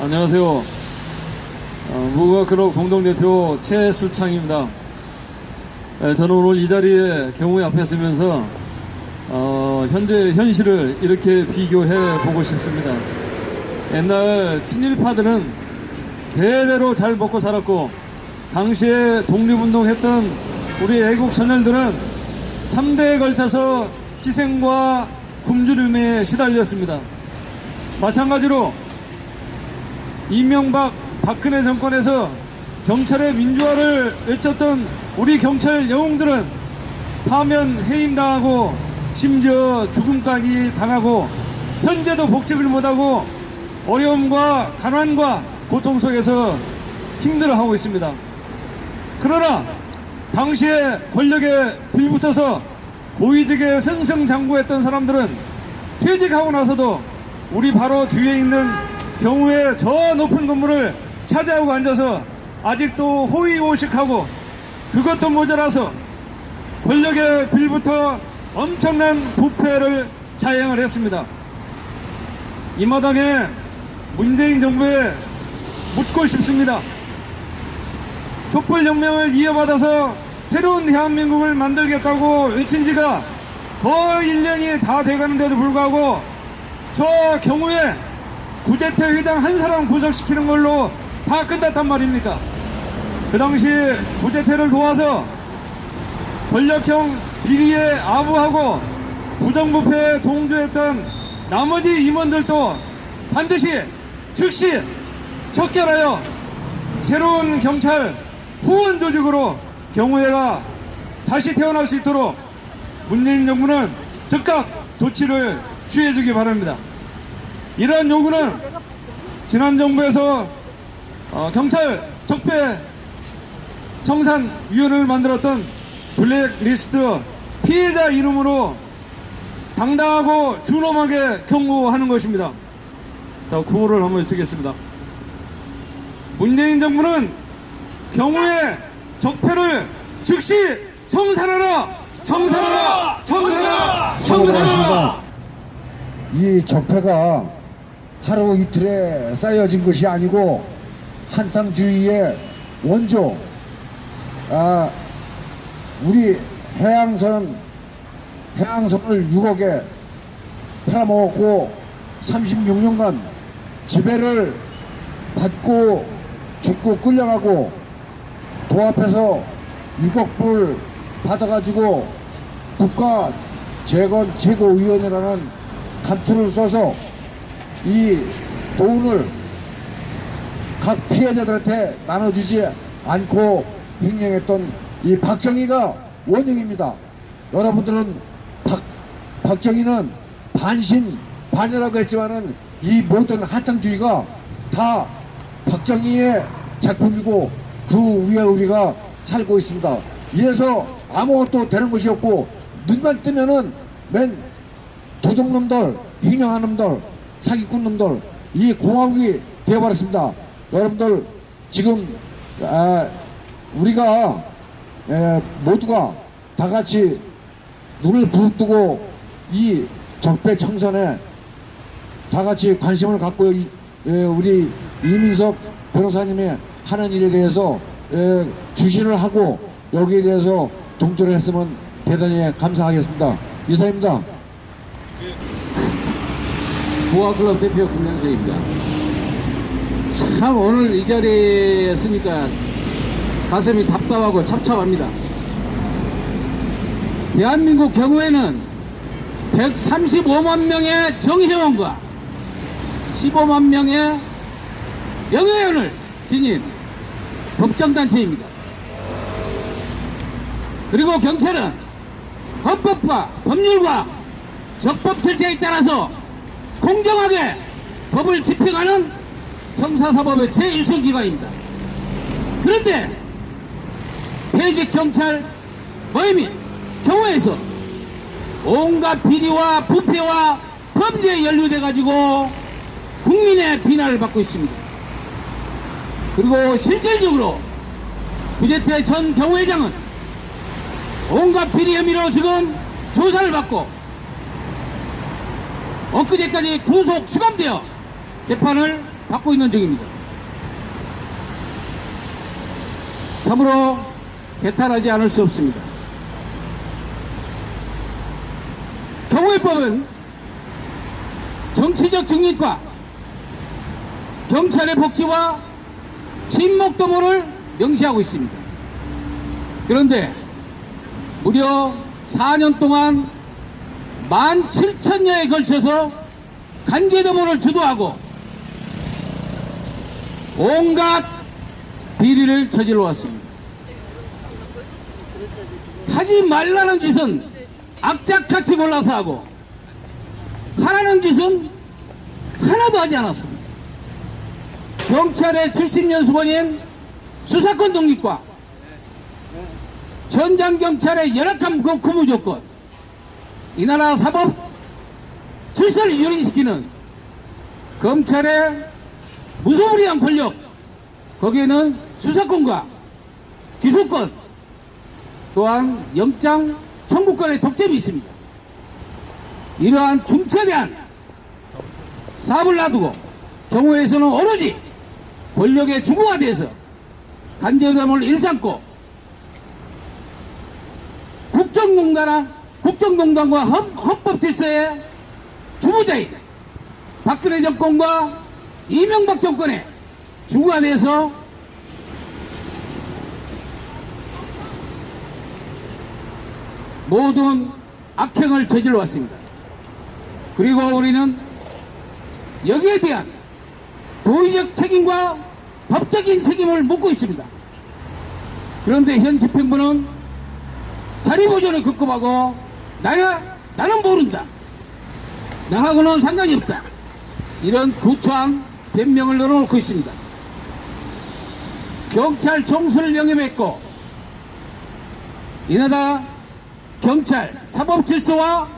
안녕하세요. 무국학클럽 공동대표 최수창입니다. 저는 오늘 이 자리에 경우에 앞에 서면서 현실을 이렇게 비교해 보고 싶습니다. 옛날 친일파들은 대대로 잘 먹고 살았고, 당시에 독립운동했던 우리 애국 선열들은 3대에 걸쳐서 희생과 굶주림에 시달렸습니다. 마찬가지로 이명박 박근혜 정권에서 경찰의 민주화를 외쳤던 우리 경찰 영웅들은 파면 해임당하고 심지어 죽음까지 당하고 현재도 복직을 못하고 어려움과 가난과 고통 속에서 힘들어하고 있습니다. 그러나 당시에 권력에 빌붙어서 고위직에 승승장구했던 사람들은 퇴직하고 나서도 우리 바로 뒤에 있는 경우에 저 높은 건물을 차지하고 앉아서 아직도 호의호식하고, 그것도 모자라서 권력에 빌붙어 엄청난 부패를 자행을 했습니다. 이 마당에 문재인 정부에 묻고 싶습니다. 촛불혁명을 이어받아서 새로운 대한민국을 만들겠다고 외친 지가 거의 1년이 다 돼가는데도 불구하고 저 경우에 구제태 회장 한 사람 구속시키는 걸로 다 끝났단 말입니까? 그 당시 구제태를 도와서 권력형 비리에 아부하고 부정부패에 동조했던 나머지 임원들도 반드시 즉시 척결하여 새로운 경찰 후원 조직으로 경우회가 다시 태어날 수 있도록 문재인 정부는 즉각 조치를 취해주기 바랍니다. 이러한 요구는 지난 정부에서 경찰 적폐 청산위원회를 만들었던 블랙리스트 피해자 이름으로 당당하고 준엄하게 경고하는 것입니다. 자, 구호를 한번 외치겠습니다. 문재인 정부는 경우의 적폐를 즉시 청산하라! 청산하라! 청산하라! 청산하라! 이 적폐가 하루 이틀에 쌓여진 것이 아니고 한탕주의의 원조, 우리 해양선을 6억에 팔아먹었고 36년간 지배를 받고 죽고 끌려가고 도 앞에서 6억 불 받아가지고 국가 재건 최고위원회라는 감투를 써서 이 돈을 각 피해자들한테 나눠주지 않고 횡령했던 이 박정희가 원흉입니다. 여러분들은 박정희는 반신반의라고 했지만은 이 모든 한탕주의가 다 박정희의 작품이고 그 위에 우리가 살고 있습니다. 이래서 아무것도 되는 것이 없고 눈만 뜨면은 맨 도둑놈들, 횡령한 놈들, 사기꾼 놈들, 이 공화국이 되어버렸습니다. 여러분들 지금 우리가 모두가 다 같이 눈을 부릅뜨고 이 적폐 청산에 다 같이 관심을 갖고 우리 이민석 변호사님이 하는 일에 대해서 주시를 하고 여기에 대해서 동조를 했으면 대단히 감사하겠습니다. 이사입니다. 무국학클럽 대표 김영석입니다. 참 오늘 이 자리에 있으니까 가슴이 답답하고 찹찹합니다. 대한민국 경우에는 135만 명의 정회원과 15만 명의 영회원을 지닌 법정단체입니다. 그리고 경찰은 헌법과 법률과 적법 절차에 따라서 공정하게 법을 집행하는 형사사법의 제1선기관입니다. 그런데 퇴직 경찰 모임이 경우에서 온갖 비리와 부패와 범죄에 연루돼 가지고 국민의 비난을 받고 있습니다. 그리고 실질적으로 구제태 전 경호회장은 온갖 비리 혐의로 지금 조사를 받고 엊그제까지 구속 수감되어 재판을 받고 있는 중입니다. 참으로 개탄하지 않을 수 없습니다. 경호해법은 정치적 중립과 경찰의 복지와 친목도모를 명시하고 있습니다. 그런데 무려 4년 동안 17,000여에 걸쳐서 간제도모를 주도하고 온갖 비리를 저질러 왔습니다. 하지 말라는 짓은 악착같이 골라서 하고 하라는 짓은 하나도 하지 않았습니다. 경찰의 70년 수본인 수사권 독립과 전장경찰의 열악한 근무 조건, 이 나라 사법 질서를 유린시키는 검찰의 무소불위한 권력, 거기에는 수사권과 기소권, 또한 영장 청구권의 독점이 있습니다. 이러한 중차대한 사업을 놔두고 경우에서는 오로지 권력의 주공화돼서 간제도모를 일삼고 국정농단과 헌법 질서의 주무자인 박근혜 정권과 이명박 정권의 주관에서 모든 악행을 저질러 왔습니다. 그리고 우리는 여기에 대한 도의적 책임과 법적인 책임을 묻고 있습니다. 그런데 현 집행부는 자리보존을 급급하고 나는 모른다, 나하고는 상관이 없다, 이런 구차한 변명을 늘어놓고 있습니다. 경찰 총수를 영입했고 이나라 경찰 사법 질서와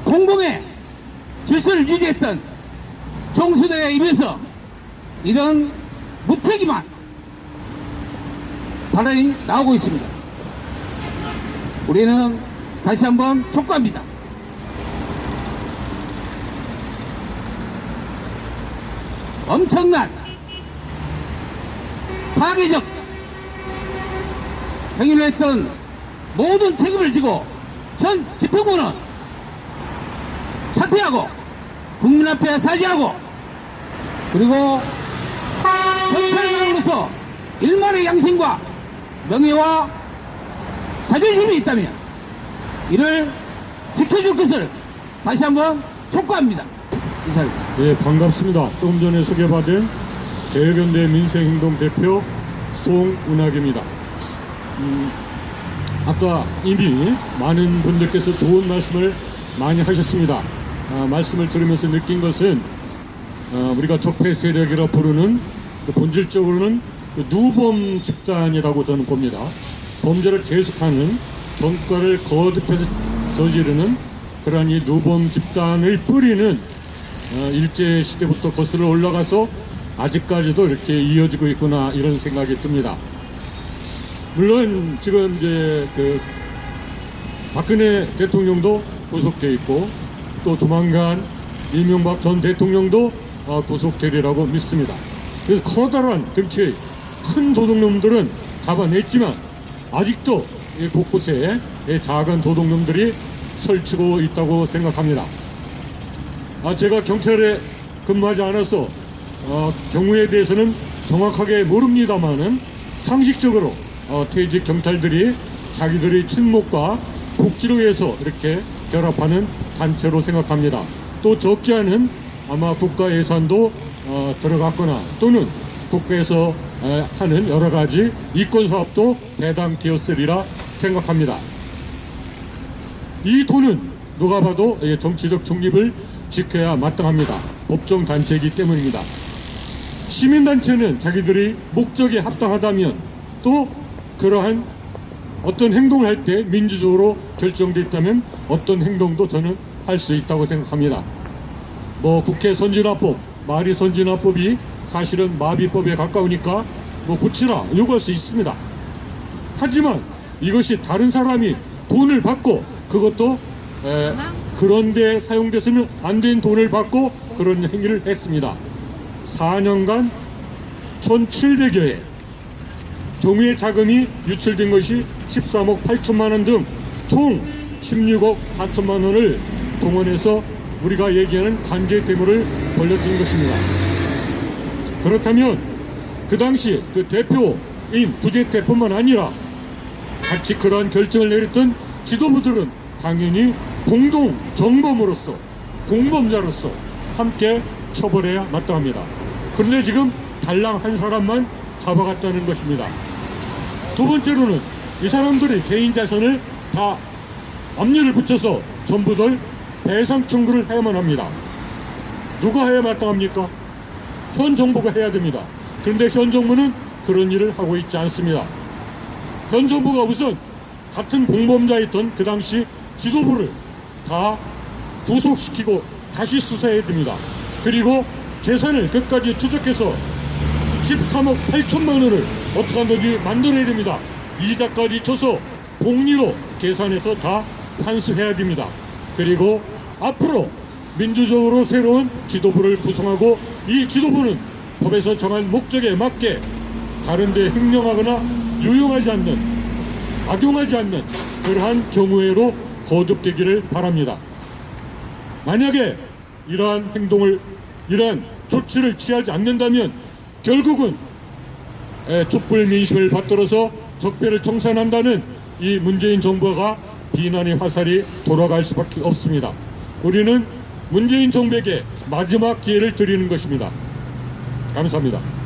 공공의 질서를 유지했던 총수들에 입에서 이런 무책임한 발언이 나오고 있습니다. 우리는 다시 한번 촉구합니다. 엄청난 파괴적 행위를 했던 모든 책임을 지고 현 집행부는 사퇴하고 국민 앞에 사죄하고, 그리고 경찰관으로서 일말의 양심과 명예와 자존심이 있다면 이를 지켜줄 것을 다시 한번 촉구합니다. 이사입니다. 예, 반갑습니다. 조금 전에 소개받은 대변대 민생행동 대표 송은학입니다. 아까 이미 많은 분들께서 좋은 말씀을 많이 하셨습니다. 말씀을 들으면서 느낀 것은 우리가 적폐 세력이라 부르는 본질적으로는 누범 집단이라고 저는 봅니다. 범죄를 계속하는 정과를 거듭해서 저지르는 그러한 이 누범 집단의 뿌리는 일제 시대부터 거슬러 올라가서 아직까지도 이렇게 이어지고 있구나, 이런 생각이 듭니다. 물론 지금 이제 박근혜 대통령도 구속돼 있고 또 조만간 이명박 전 대통령도 구속되리라고 믿습니다. 그래서 커다란 덩치의 큰 도둑놈들은 잡아냈지만 아직도 곳곳에 작은 도둑놈들이 설치고 있다고 생각합니다. 제가 경찰에 근무하지 않아서 경우에 대해서는 정확하게 모릅니다만은 상식적으로 퇴직 경찰들이 자기들의 친목과 복지를 위해서 이렇게 결합하는 단체로 생각합니다. 또 적지 않은 아마 국가 예산도 들어갔거나 또는 국가에서 하는 여러 가지 이권 사업도 배당되었으리라 생각합니다. 이 돈은 누가 봐도 정치적 중립을 지켜야 마땅합니다. 법정 단체이기 때문입니다. 시민단체는 자기들이 목적에 합당하다면 또 그러한 어떤 행동을 할 때 민주적으로 결정되어 있다면 어떤 행동도 저는 할 수 있다고 생각합니다. 국회 선진화법, 말이 선진화법이 사실은 마비법에 가까우니까 고치라 요구할 수 있습니다. 하지만 이것이 다른 사람이 돈을 받고 그것도 그런데 사용돼서는 안 된 돈을 받고 그런 행위를 했습니다. 4년간 1,700여 회, 정유의 자금이 유출된 것이 13억 8천만 원 등 총 16억 4천만 원을 동원해서 우리가 얘기하는 관제 대물을 벌려준 것입니다. 그렇다면 그 당시 그 대표인 부재태뿐만 아니라 같이 그러한 결정을 내렸던 지도부들은 당연히 공동 정범으로서 공범자로서 함께 처벌해야 마땅합니다. 그런데 지금 달랑 한 사람만 잡아갔다는 것입니다. 두 번째로는 이 사람들이 개인 자산을 다 압류를 붙여서 전부들 배상 청구를 해야만 합니다. 누가 해야 마땅합니까? 현 정부가 해야 됩니다. 그런데 현 정부는 그런 일을 하고 있지 않습니다. 현 정부가 우선 같은 공범자였던 그 당시 지도부를 다 구속시키고 다시 수사해야 됩니다. 그리고 계산을 끝까지 추적해서 13억 8천만 원을 어떻게 하든지 만들어야 됩니다. 이자까지 쳐서 복리로 계산해서 다 환수해야 됩니다. 그리고 앞으로 민주적으로 새로운 지도부를 구성하고 이 지도부는 법에서 정한 목적에 맞게 다른 데 횡령하거나 유용하지 않는, 악용하지 않는 그러한 경우에로 거듭되기를 바랍니다. 만약에 이러한 행동을, 이러한 조치를 취하지 않는다면 결국은 촛불 민심을 받들어서 적폐를 청산한다는 이 문재인 정부가 비난의 화살이 돌아갈 수밖에 없습니다. 우리는 문재인 정부에게 마지막 기회를 드리는 것입니다. 감사합니다.